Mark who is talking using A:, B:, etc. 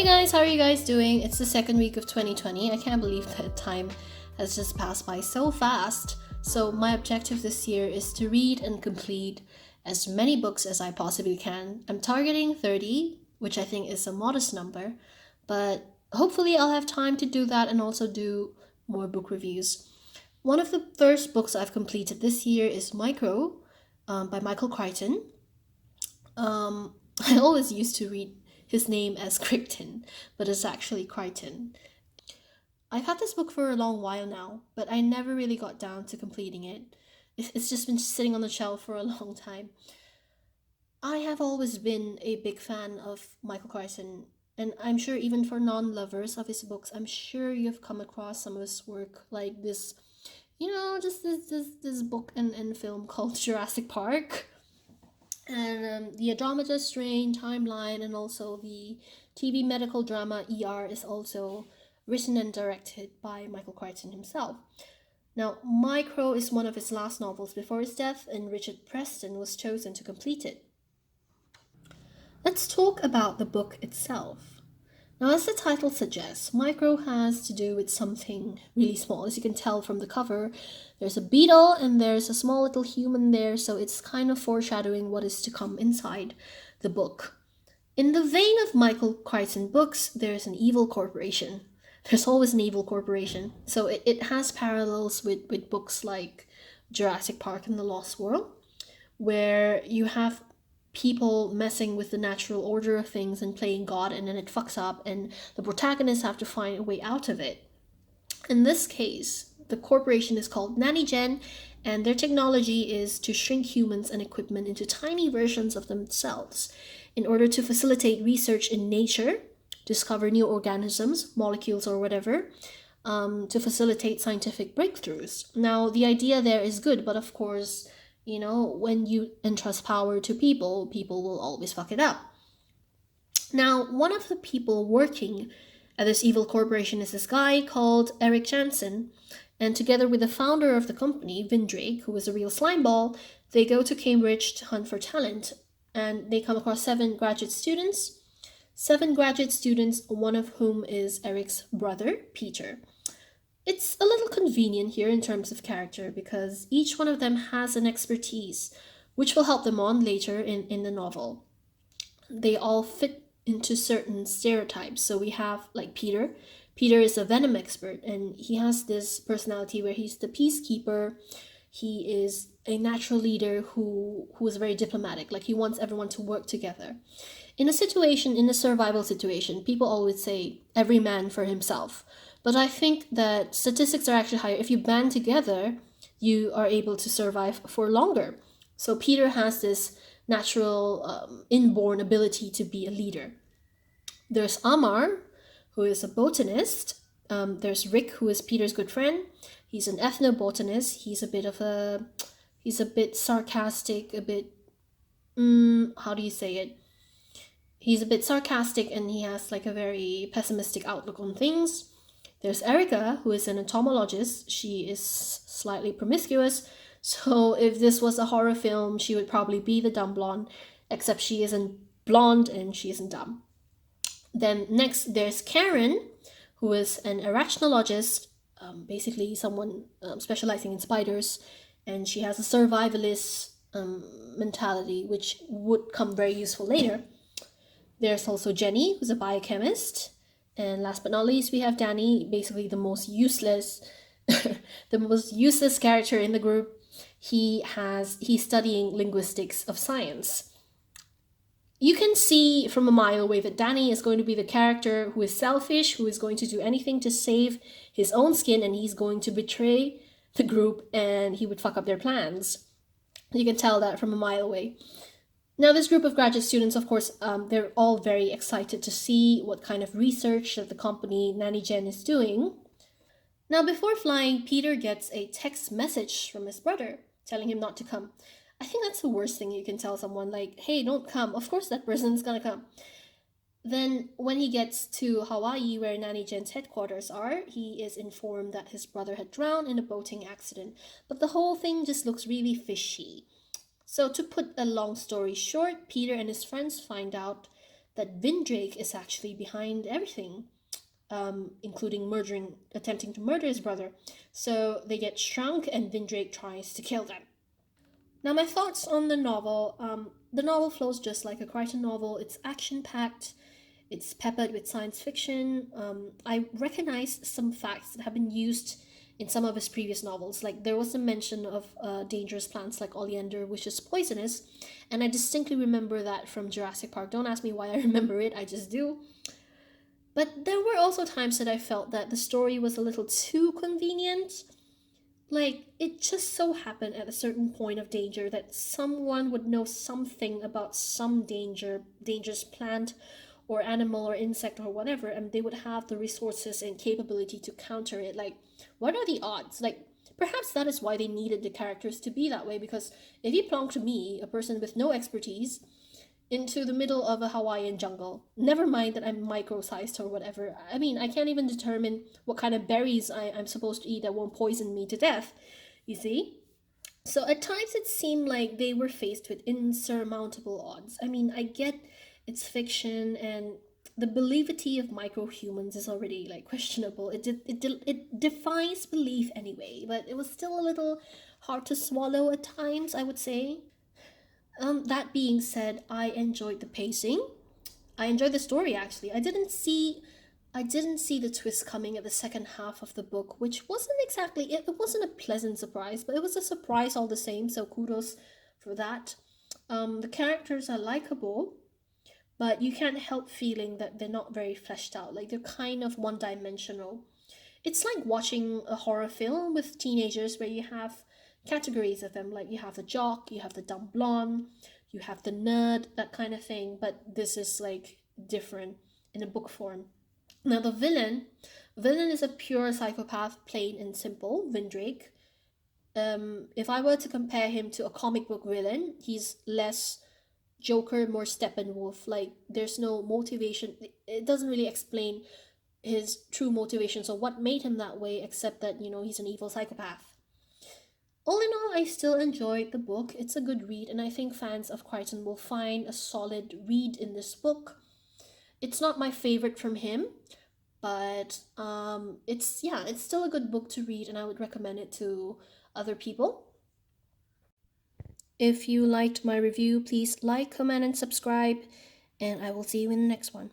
A: Hey guys, how are you guys doing? It's the second week of 2020. I can't believe that time has just passed by so fast. So, my objective this year is to read and complete as many books as I possibly can. I'm targeting 30, which I think is a modest number, but hopefully I'll have time to do that and also do more book reviews. One of the first books I've completed this year is Micro by Michael Crichton. I always used to read his name as Crichton, but it's actually Crichton. I've had this book for a long while now, but I never really got down to completing it. It's just been sitting on the shelf for a long time. I have always been a big fan of Michael Crichton, and I'm sure even for non-lovers of his books, I'm sure you've come across some of his work, like this, just this book and film called Jurassic Park, and the Andromeda Strain timeline, and also the TV medical drama ER is also written and directed by Michael Crichton himself. Now, Micro is one of his last novels before his death, and Richard Preston was chosen to complete it. Let's talk about the book itself. Now, as the title suggests, Micro has to do with something really small. As you can tell from the cover, there's a beetle and there's a small little human there, so it's kind of foreshadowing what is to come inside the book. In the vein of Michael Crichton books, there's an evil corporation. There's always an evil corporation. So it has parallels with books like Jurassic Park and the Lost World, where you have people messing with the natural order of things and playing God, and then it fucks up, and the protagonists have to find a way out of it. In this case, the corporation is called NannyGen, and their technology is to shrink humans and equipment into tiny versions of themselves in order to facilitate research in nature, discover new organisms, molecules, or whatever, to facilitate scientific breakthroughs. Now, the idea there is good, but of course, when you entrust power to people, people will always fuck it up. Now, one of the people working at this evil corporation is this guy called Eric Jansen, and together with the founder of the company, Vindrake, who is a real slimeball, they go to Cambridge to hunt for talent, and they come across seven graduate students. Seven graduate students, one of whom is Eric's brother, Peter. It's a little convenient here in terms of character because each one of them has an expertise which will help them on later in the novel. They all fit into certain stereotypes. So we have like Peter. Peter is a venom expert, and he has this personality where he's the peacekeeper. He is a natural leader who is very diplomatic. Like, he wants everyone to work together. In a survival situation, people always say every man for himself. But I think that statistics are actually higher. If you band together, you are able to survive for longer. So Peter has this natural, inborn ability to be a leader. There's Amar, who is a botanist. There's Rick, who is Peter's good friend. He's an ethnobotanist. He's a bit sarcastic, a bit, how do you say it? He's a bit sarcastic, and he has like a very pessimistic outlook on things. There's Erica, who is an entomologist. She is slightly promiscuous, so if this was a horror film, she would probably be the dumb blonde, except she isn't blonde and she isn't dumb. Then next, there's Karen, who is an arachnologist, basically someone specializing in spiders, and she has a survivalist mentality, which would come very useful later. There's also Jenny, who's a biochemist. And last but not least, we have Danny, basically the most useless, the most useless character in the group. He's studying linguistics of science. You can see from a mile away that Danny is going to be the character who is selfish, who is going to do anything to save his own skin, and he's going to betray the group, and he would fuck up their plans. You can tell that from a mile away. Now, this group of graduate students, of course, they're all very excited to see what kind of research that the company NannyGen is doing. Now, before flying, Peter gets a text message from his brother telling him not to come. I think that's the worst thing you can tell someone, like, hey, don't come. Of course that person's gonna come. Then, when he gets to Hawaii, where NannyGen's headquarters are, he is informed that his brother had drowned in a boating accident. But the whole thing just looks really fishy. So, to put a long story short, Peter and his friends find out that Vindrake is actually behind everything, including attempting to murder his brother. So they get shrunk, and Vindrake tries to kill them. Now, my thoughts on the novel flows just like a Crichton novel. It's action packed, it's peppered with science fiction. I recognize some facts that have been used in some of his previous novels. Like there was a mention of dangerous plants like oleander, which is poisonous, and I distinctly remember that from Jurassic Park. Don't ask me why I remember it, I just do. But there were also times that I felt that the story was a little too convenient. Like, it just so happened at a certain point of danger that someone would know something about some dangerous plant or animal or insect or whatever, and they would have the resources and capability to counter it. Like, what are the odds? Like, perhaps that is why they needed the characters to be that way, because if you plonked me, a person with no expertise, into the middle of a Hawaiian jungle. Never mind that I'm micro-sized or whatever. I mean, I can't even determine what kind of berries I'm supposed to eat that won't poison me to death, you see? So at times it seemed like they were faced with insurmountable odds. I mean, I get it's fiction and the believability of micro-humans is already like questionable. It defies belief anyway, but it was still a little hard to swallow at times, I would say. That being said, I enjoyed the pacing. I enjoyed the story actually. I didn't see the twist coming at the second half of the book, which wasn't exactly it wasn't a pleasant surprise, but it was a surprise all the same, so kudos for that. The characters are likable, but you can't help feeling that they're not very fleshed out. Like they're kind of one-dimensional. It's like watching a horror film with teenagers where you have categories of them. Like you have the jock, you have the dumb blonde, you have the nerd, that kind of thing. But this is like different in a book form. Now the villain is a pure psychopath, plain and simple. Vindrake. If I were to compare him to a comic book villain, he's less Joker, more Steppenwolf. Like there's no motivation. It doesn't really explain his true motivations or what made him that way, except that, he's an evil psychopath. All in all, I still enjoyed the book. It's a good read, and I think fans of Crichton will find a solid read in this book. It's not my favorite from him, but it's still a good book to read, and I would recommend it to other people. If you liked my review, please like, comment, and subscribe, and I will see you in the next one.